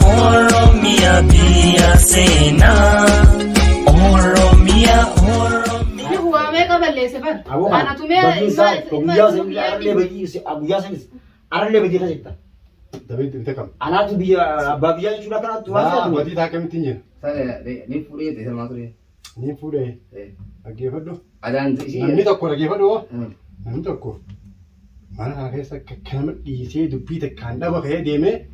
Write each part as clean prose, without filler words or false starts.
Oromia biya sena Oromia huwame kaballe sefer ana tume arale bagi kasita Tapi kita kam. ana tu biya bagian sudah kan tu Ah, berarti tak kami tinggi. Saya ni puri itu sama tu ni. Ni pure. Lagi apa Ada nanti sih. Ni tak kau lagi apa Hmm. Ni tak kau. Mana nak kisah kekamit isi dupi tak kanda bagai dia me.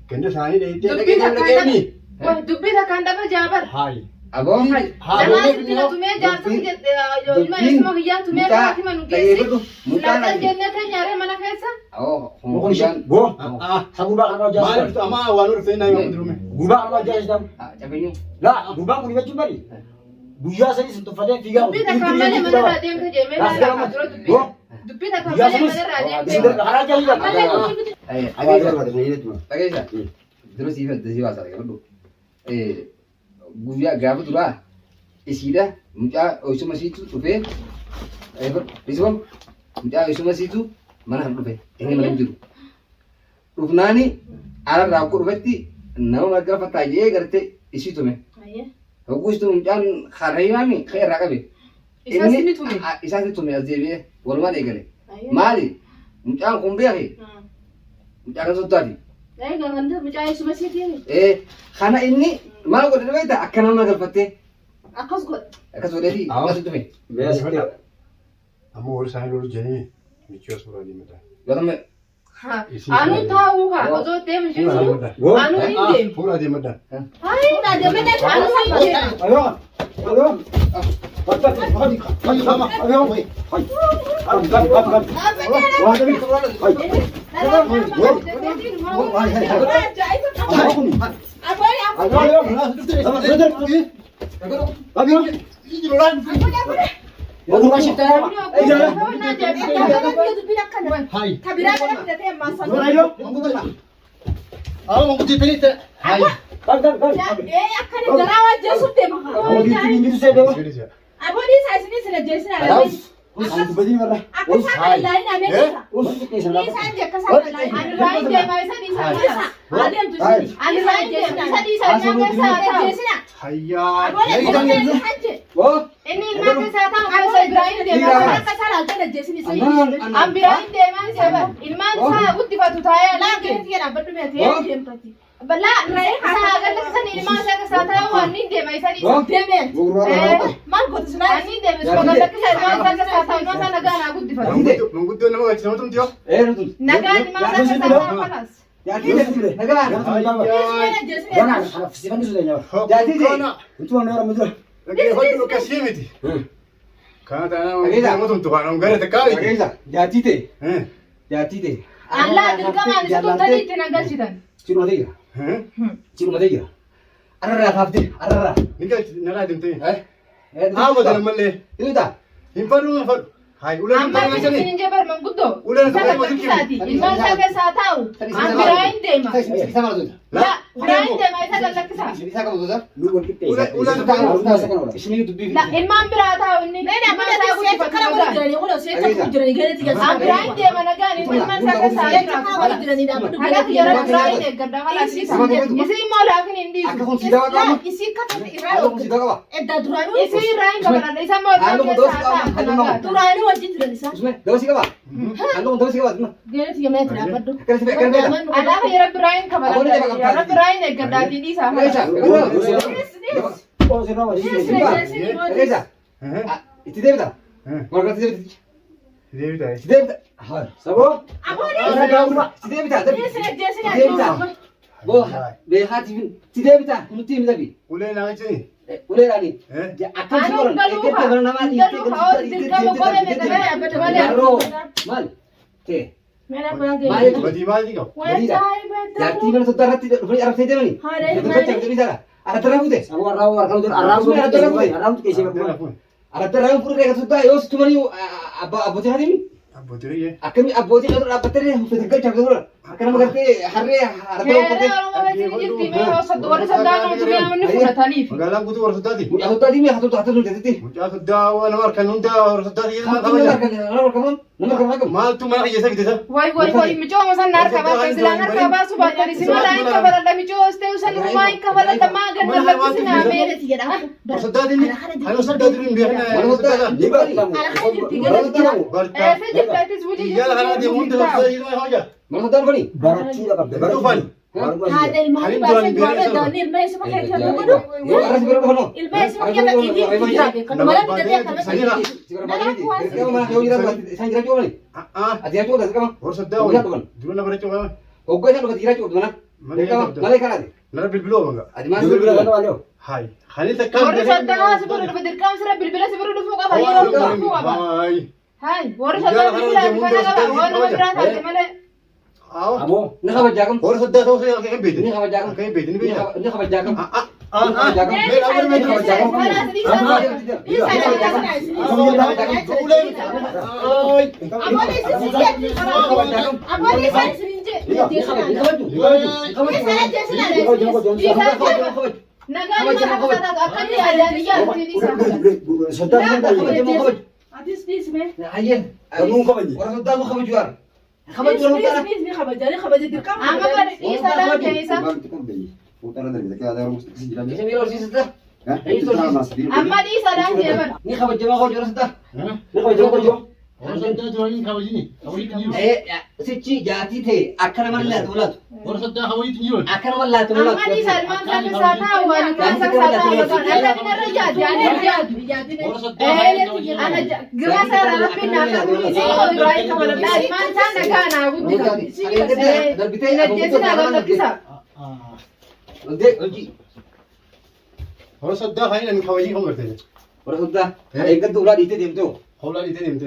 Kanda sani dia dia Dubbi tak lagi kanda- ni. wah dubbi ta kanda ba jabar Hai. Abo. jangan sila tume jar tak je ma isma hiya tume ka ki manu kesi silatan jannat nyare mana kaisa Oh, bukan hujan. go Ah, sabu ba ana mana jas itu ama wanur saya naik waktu dulu me. guba ana jas dam Tapi ni. la guba ko ni cuma ni buya saya sentuh pada tiga dubbi ta kambale mana radem ka je me la kadro dubbi go dubbi ta buya kambale saya mana radem sudah haraja juga Lagi sah. Terus sih tu sih wasal kan tu. Gua gaya tu lah. Isi dah. Muka usul masih tu tu pe. Ber, isbam. Muka usul masih tu mana tu pe. Ini mana tu. Rufna ni arah raku rufti. Nama mereka patah je gerte isi tu me. ayya Bagus tu muka kharai mami khair raka be. isa sini tume Isa tu me azebe. Walma de gale. ayya Mali. Muka kumbe ahi. Muka kan tu tadi. ay ganganda mucay sumasi tiye Karena ini malu kau dah tahu akan nama kerpati. akas go Akan sudah di. Awas. Masuk tu me. biasa Ama orang saya dulu jadi mikir surat di mana. Kau tahu me. ha anu tahu ha ojo tem jisu go anu inde Pura di mana. ay na de mena anu inde ayo ayo Cepat, ayo sama, ayo, ayo, Abodi saya sini sudah jadi sudah. Aku sama lain Amerika. Ini saja kesana lain. Anu lain dia mau saya di sana. Ada yang tu sini. Anu lain dia bisa di sana ke sana. Di sini. Hayya. Boleh saja. Ini mana saya tahu kalau saya lain dia mau ke sana ada di sini sini. Ambil lain dia mau siapa? Ilman saya bukti batu saya lagi dia dapat tu dia empati. Bala, saya akan kesana ilman saya ke sana warning dia mau saya di sana. Man ko tsuna ani de so ga ta kisa ma sa sa sa ma naga na guddi fa Mengkudu nama kacau macam tu. naga ni ma sa sa sa palas Lagi hot lu kasih miti. Karena tanah macam tu kan, orang ada kali. Jadi te. Eh, Jadi te. Allah dilka ma ni so tadi te naga sidan Cuma dia. eh, Cuma dia. Arara hafti. Arara. ni kan nara dintu. Eh. Ah, betul malle. Ini dah. Himparu himparu. Hai, ulah amma himparu macam ni ni. sinin jabar man guddo Ulah sa himparu ka macam kisa di ni. ilman sa ka sa tau ambirain de ma Kita malu tu. la ambirain de ma sa ka kisa Bisa kamu tu dah. Ulah himparu. Ismi tu bibi. la ilman bira tau ni ne na ma sa guddi fa kana guddi ambirain de ma naga ni ilman sa ka sa aga ti yara ambirain de gadda wala sisa isi mo la kin indi Aku pun tidak kamu. isi ka ta Aku pun tidak kamu. isi rain ka bana isa mo Anu ka mo dos sa kamu. ta Anu mau. Usme, dah sih kamu. Anu dah sih kamu. Kan sih kan beda. ala ka yara ambirain ka bana yara ambirain de gadda ti di sa ma Reza. Reza. Eh, Itu dia betul. eh. Warga itu betul. Dia dah. Itu dia betul. Hah. Sabo, Itu dia betul. Itu dia betul. Bo, behat itu dia betul. Kamu tim tapi. Ulah nak macam ni. Boleh lagi. Eh, Ya akan sih orang. Kita bernama Mal. Oke. badi badi kau. Jadi mana saudara tidak boleh Arab saja ni. Itu baca itu bisa. Ada terang putih. Aku arau tu kisah apa? Ada terang putih dekat sudah. Yos cuma ni apa cakap ni? Abu tu ya. Akan apa cakap apa tadi? Fitnah cakap dulu. Akan mengerti hari ada terang putih. Magalang butuh orang sedati. Aku tadi ni satu tu tadi. Muncul sudah nomor kanun dah orang sedati. Nomor kamu. Mal tu mana kisah kita? Wai mijo masa nar kaba silangar kaba subat dari sini lain kaba ada mijo ste usan rumai kaba ada magan dalam sini mere tiga dah. Orang sedati ni. Halo sedati ni biar na. Mana sedati? Di bawah tamu. ऐसे जब प्रैक्टिस बुझी Ya lah kalau dia muntah sedati itu aja. Mana sedati ni? Barat sudah kabel. Baru fan. هذا المال بس جواب دانير ما يسمع كيف يقولوا Yo aras berapa kono? الباس ما كذا كذي كذي كذا ما لا تدري كذا Sigara bagi ni. Kamu mana kau jiran? Saya jiran cuma ni. Adi aku dah sekarang. Orang sedati. Dulu nak beracung apa? Oke saya nak jiran cuma mana? Mana kan ada? Nara bilbilu apa enggak? Adi mana? Dulu bilang kan walau. Hai. Hani tekan. ورث الدعاء سبور بدر كام سر بالبلا سبور دفوق أبا يلا دفوق أبا Hai. هاي ورث الدعاء بالبلا كذا كذا وانا ما جرى هذا ماله Aw. Amo. Nak apa jagam? Orang sedati tu saya kayak beda. Ini apa jagam? Kayak beda ni beda. Ini apa jagam? Kamu kau ni. Orang sudah mau jual. Kamu jual mana? Putaran dari kita ada orang mesti kasih jalan. Ini milo sih sudah. Hah? Itu sama mas. أما دي سلام جبل Ini kamu jual kau jual sudah. Ni kau jom. Orang sedati tu ini kau ini. Kau ini. Seci jati the. Akan mana lah tu lah. Orang sedati kau ini jual. Akan mana lah tu lah. أما دي سلمان سلمان سلمان وأنا سلمان أنا من الرجال يعني الرجال Orang sedati kau ini. أنا جراس أنا ربنا كم رايك ولا سلمان سلمان كان أقول لك نجسنا ولا كذا Nanti, Orang sedati ini kau ini kau ngerti. orang sudah. Ikan tu ulah di itu tu. Kau lari itu ni.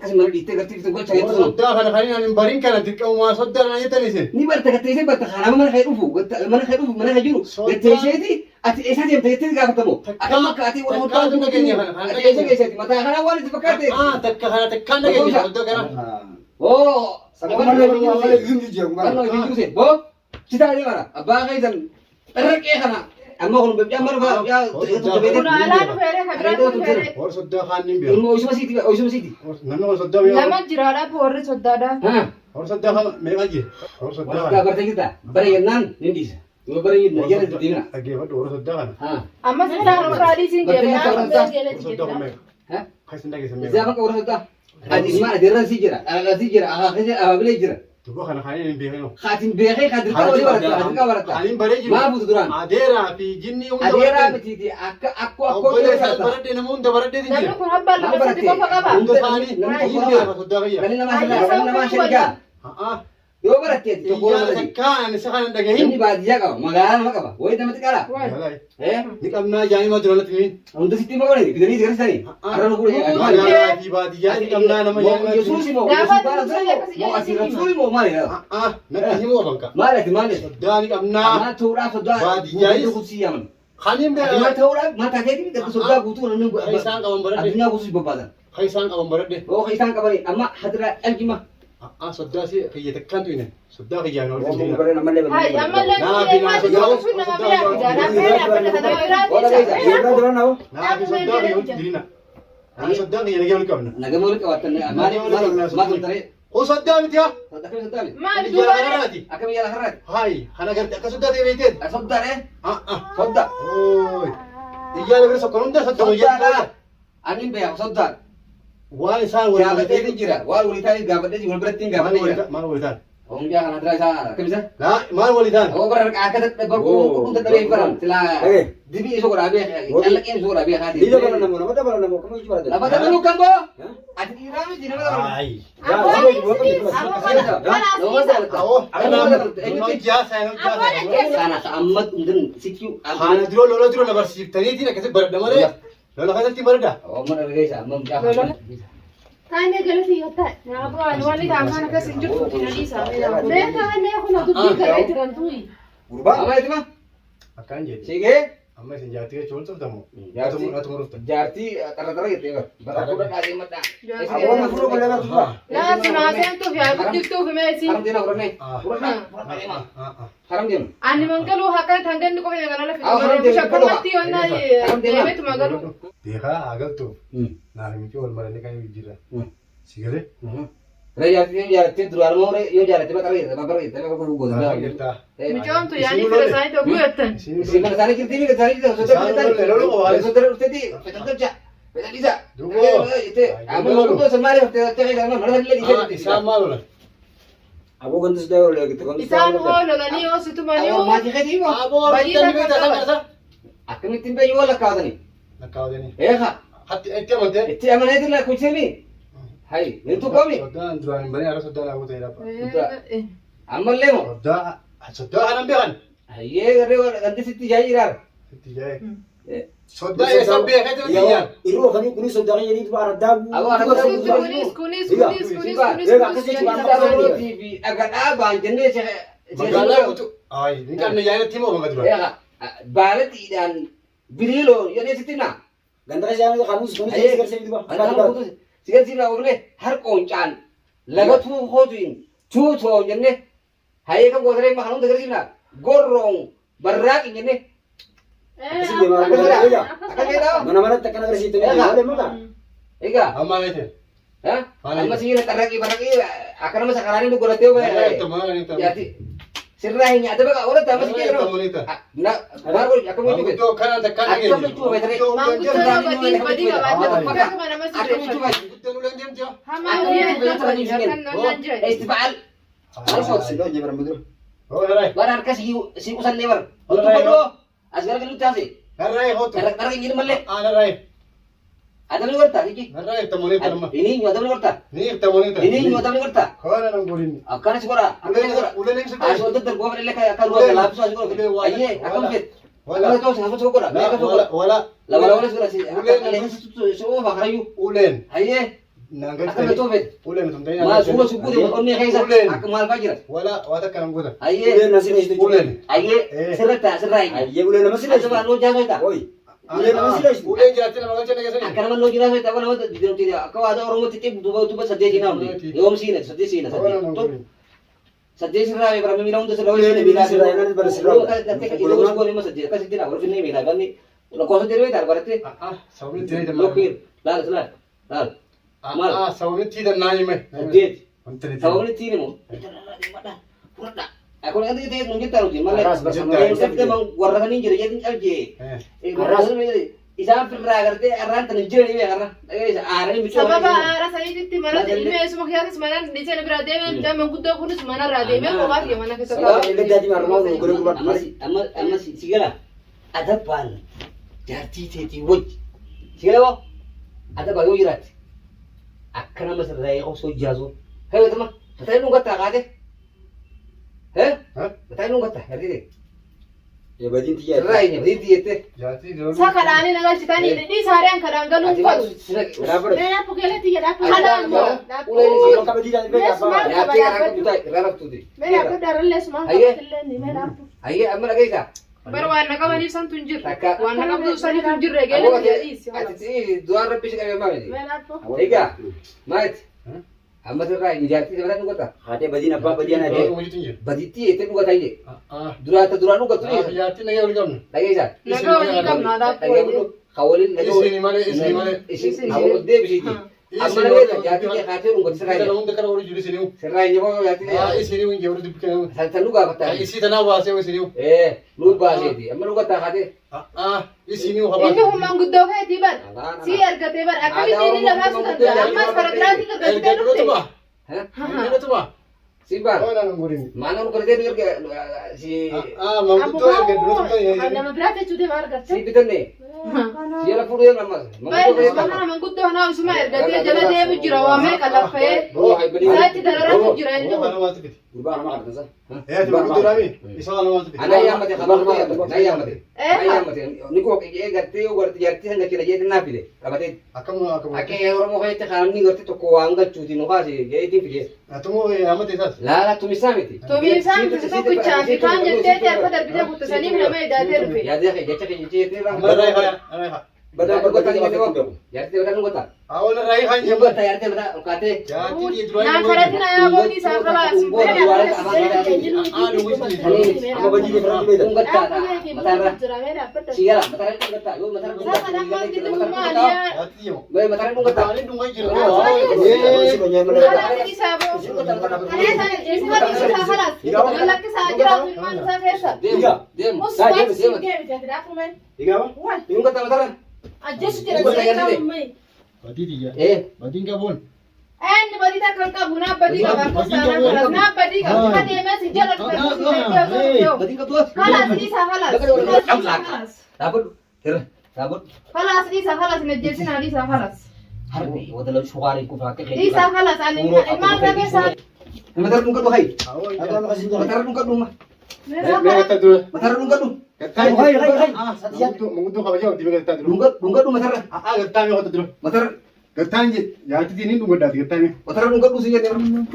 Kasih mana di itu kerti itu gua cari Orang tu. sedati kan kali ni baring kan nanti kau masuk dah nanti tadi sih. Ni bar tak kerti bar tak mana mana kayak ufu, mana kayak ufu, mana kayak juru. Kerti sih ati esa dia kerti gak ketemu. Akan mak ati orang Tekan tu nak ni. Ati esa kayak mata kana wali sepakat. Tekan nak ni. Betul kan? Oh, Sama mana mana zoom je aku kan mana. lo itu sih. Bo, cita dia mana? Abang kan terek kana. Amma kon bejamar ba ya itu beda. كنا على نفيرة خبرات نفيرة Orang sedati kan ni biar. Ilmu usma siti, usma siti. Nama orang sedati biar. لما جرارة بوري صدّادة Ha. Orang sedati kan mereka je. Orang sedati. Wala berarti kita. Barengan nindis. Dua barengan ya di mana? Lagi apa? Orang sedati kan. Ha. أما سلام فرادي سينجي Orang sedati mereka. Ha? Kasih lagi semua. Siapa kau orang sudah? Adi mana dia rasi jira. Rasi jira. Apa boleh jira? Tu kau kan hari ni biar. Khatin behe khatin kau boleh barat. Khatin kau barat. Hari balik je. Ma butuh duran. Adera pi jinni Adera mesti aku boleh barat dia namun dah barat dia ni. نبلو كن هبال بس تبغى فقبا Untuk hari ni dia sedati ya. Kali nama salah, kali nama syarikat. Yo barat dia. Iya sekarang sekarang dah Ini gini. badia kau. Magalan mak apa? Woi tamat kala. Ni kamna jangan mau jualan tu ni. Untuk situ mau ni. Bidani sekarang tadi. Arah lu boleh. Ada di badia ni kamna nama Mau jangan. Yesus mau. Mau asir Rasul mau mari. Nak ni mau bangka. Mari di mana? Dah ni kamna. Ma thora sudah. Badia Itu kusiaman. Khanim Adi dia. ma thora mata jadi kita sudah butuh nanu. Kaisan kawan barat dia. Adunya khusus bebadan. Kaisan kawan barat dia. Oh kaisan kabari. Amma hadra aljima. Sudah sih kayak tekan tu ini. Sudah kayak yang Kamu orang kau nama level. هاي أما لا ما تجوز شو نما بيا كذا أنا بيا أبدا هذا Dia بيرات jalan tahu. Nah, sudah kayak diri nak. Sudah kayak yang kita nak. Nagamul kawatan. Mari mari tare. Oh sudah ni dia. Sudah kan sudah. ما Ini دوباره jalan lagi. Akan ya harat. Hai, hana kerja ka sudah dia betul. Sudah eh. Ah. Sudah. Oh. Iya lebih sekolah dah sudah ya. Sudah. Angin be sudah. Wah, saya Gabat dia jira. Wal ulitari gabat dia juga berarti gabat dia. Mana walidan? Om dia kan hadra sa. Kemisa? Nah, mana walidan? Oh berar akan berkurung tetapi barang. Sila. Dibi isu kora biya. Alak ini isu kora biya hadi. Dia bala nama. Nama bala nama. Kamu itu ada. Apa tak perlu kan bo? Ati irami di nama. Hai. Oh, Ini jasa, sana sa amat undun sikyu. Hana dulu na bersih. Tadi tidak kasi berat dah mana? Lalu kasi ti berat dah. Oh, mana guys, amam jah. كان يقول في هتا نعبوا الوالد عمانا كاس نجوف في نليسا ما كان ياخذ ضد كريت رنتوي Urban. Apa itu mah? Akan jadi. Sige. Amma isin jaartii jechuun tuftamu. Jaartii. Atu murufta. Jaartii tarra jettee bar. Bara fuudha dhaadhii maddaa. Awwaala fuula malee baatu faa. Laatu naaseentuuf yaa guddiftuuf meesi. Haram deema fudhannee. Haram deema. Ani mangaluu akka tanganni qofee kana lafi. Haram deema. Shakkamatti yoona deemetu magaluu. Beekaa agaltu. Naaf miti wal maranii kan jira. Sigale. Jaartii duraan moo yoo jaartii bakka reeta bakka goota. Jirtaa. Micoomtu yaani fira isaanii ta'uu guyyattan. Si mana isaanii kirtii miidha isaanii ta'u soddoma dhufteeti fedhan isa. Amma gurguddoo san maaliif ta'ee kana mana illee dhiisee. Isaan maal oolan? Aboo gantis daa yoo leegite kan. Isaan hoololanii yoo situmanii. Maatii keetii moo? Aboo Badii bittanii takka bitaa qaba. Akkamittiin bayyuu wal lakkaawatanii. Lakkaawatanii. Eegaa. Itti amantee? Itti amaneetiin lakkoofsanii. Hai, itu kami. Soddaan duraan banii ara soddaan haguuta jedhapa. Ammallee moo? Soddaan hanan beekan. Hayyee garee ganti sitti jaajiraa. Itti jaa'e. Soddaan eessa beekate miti jaan. Iroo kan kunis soddaan jedhanii baara daabu. Kunis. Dhagadhaa baan jennee magaalaa guutuu. Ayi, ni kan yaa'etti moo banga duraan. Baalatiidhaan biriiloo jedhee sitti naa. Gandara jaanii kamus kunis gargaarsa diba. Sigarsii naa oofne harqoon caan lagatuu hootuin tuutoo jenne hayyee kan gootaree makan hunda garsiifna gorroon barraaqin jenne. Mana mana takkan agarsiifte malee maka. Egaa. Amma meete. Amma sigira tarraqii barraqii akka nama sakaraanii doggolatee yaati. Sirraa hin nyaata baqa oolata amma sigira nama. Maaroo akkamitti dhufe. Maangudoo kanaan takkaan dhageenya. Akkamitti dhufe taree. Maanguddoon badii qabaata. Bakka nama nama Akkamitti sirreeffatu. dhufe. Guddaan uleen deemti yaa. Hamaa guyyaa jira. Istifaal. Sudah je bermudur. Oo darai. Bara harka si kusanne bar. Untuk bodoh. Asgar kan lutas. Darai hootu. Tarak ingin malle. Darai. Ada ni warta iki. Darai tamuni tarma. Ini nyata ni warta. Ni tamuni tar. Ini nyata ni warta. Kawana nang gurin. Akan sekolah. Akan sekolah. Ulen ni sa. Aso tu terbuat oleh lekai akan luar dalam so sekolah. Aye, akan fit. Wala tu sama sekolah. Wala. Lama sekolah si. Akan so bakarayu. Ulen. Aye. Nangal akan betul fit. Ulen tumtay. Mas subuh subuh dia orangnya kayak akan mal fajir. Wala wata kanang guda. Aye. Ulen nasi nasi tu. Ulen. Aye. Serata serai. Aye ulen nama sila. Coba lu jangan kita. Oi. Ulen nama sila. Ulen jati na magal chana kesani. Akan mana lagi nasi tapi nama tidak. Kau ada orang mesti tu saja sih nama. Yom sini saja sih saja. Saja sih ramai berapa minum tu sudah Ulen bila sila yang baru sila. Itu sekolah ni masa dia kasih tidak. Orang ni bila kan ni. Lo kau sendiri dah berarti. Sawni tiri da. Lokir. Lal. Sawni tiri da nai me. Dia. Antri. Sawni tiri mo. Purata. Aku nanti kita mungkin tahu sih. Malah. Kita memang warna ni jadi aja. Ras ni. Isam pernah kerja aran tenjel ni karena. Aran ni macam. Sababa rasanya itu mana ilmu semua kian semanan di sana berada men jam mengkudo pun semana berada men kau bahas yang mana kita tahu. Ini jadi marmau guru buat mari. Amma sigala. Ada pan. Jadi jadi woi. Sigala. Ada bayu jirat. Akan nama serai kau so jazo. Hei teman. Betul nunggu tak ada. Heh? Betul nunggu tak? Hari ni. Ya badin tiya. Serai ni, badin tiya te. Jati dulu. Sakarani nagal citani di seharian kadang galung kau. Kenapa? Naya pukele tiya dapat. Ada mo. Kalau kau badin jangan bega apa. Ya te orang tu tak, orang tu tu. Mereka aku darah les mah. Aye. Ni mereka. Aye, amma lagi tak? Baru warna kau ni san tunjur. Taka. Warna kau tu san tunjur lagi. Aku kata, ati dua orang pisik kami mana ni? Mereka. Tiga. Mait. Amma serai ni jati sebenarnya nunggu tak? Hati badin apa badin ada. Badin tiya te nunggu tak ni. Dua nunggu tu ni. Jati na yaw ligam. Lagi tak? Naga ni kam nada Lagi pun. kawalin lagi. Isini male. Aku deh bisik. Amma lagi jati dia kacau nunggu serai. Kita nung dekar ori juri sini. Serai ni mau jati. Isini wing jawur dipkan. Saya lu gak kata. Isi tanah wase sini. Lu bahasa ni. Amma lu kata kata. Isini Ini haba. humang gudo kaya tiban. Si harga tiban. Akan ini lepas sudah. Amma sekarang gratis ke El gaji gado tu ba? Hah? El gado tu ba? Simpan. Oh, nang gurin. Mana lu kerja ni kerja si Mampu tu el gado tu ya. Ada berarti sudah harga. si Peter ni. Siapa pun dia nama. Baik, sekarang mang gudo na usma harga dia jalan dia bujura wa me kala fe. Oh, hai beli. Saya tidak ada bujura ini. Oh, mana mati bit. Berubah nama kan sah. tu begitu Rami. Isa kalau mau tu. Ana yaamate khabar ma na yaamate. Na yaamate. Niko ke garte o garte yarti hanga kila jete na pide. Kabate Akamu. ake oromo hoyte khamni gorti to ko anga chuti no khasi ge ti pide. Atumu amate sas. La tumi samiti. Tomi sam tu ko chafi kan jette te arfa bide ko salim na mai da te rufe. Ya de ge chake jete ra. Rai kha. Bada ko ta ni ko. Yarti bada ko ta. Awal rai kha Yo bata yarti bada kate. Ya ti Na kharatina ya bodi sa khalas. Ama baji ke berani beda. Ungatta ta. Matara. Sigara matara ungatta. Yo matara ungatta. Atiyo. Bai matara ungatta. Tali dungai jiro. Eh, banyak mana? Dem. Tiga apa? Ungatta matara. Badi dia. Badi enggak bon. Badi ka tuas. Dapat. Dapat. Harbi wadala shughari ku fakir. Matara ungatta tu hai. Ada apa kasih jalan? Matara ungatta duma. Kata dulu. Matara ungatta du. Hai. Mengutuk apa jauh di kata dulu. Ungatta du matara. Kata mi kata dulu. Matara Kata ni ya ti ni dungai dah kata mi. matara ungatta du siya dem.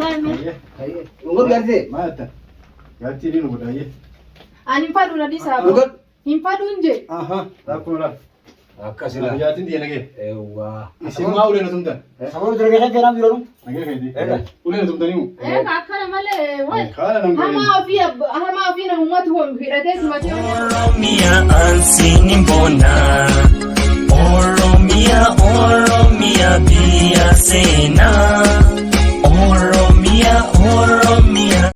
Ungatta garde. Mata. Ya ti ni dungai dah ye. Ungatta. Aha, tak pula. Akasila. Ya ti dia lagi. Ewa. Isi mau udah nonton. Sama udah kerja kerja bilang. Lagi kayak di. Udah nonton ni mu. Kala nang. Oromia ang sinimbona. Oromia, Oromia, Biyasena.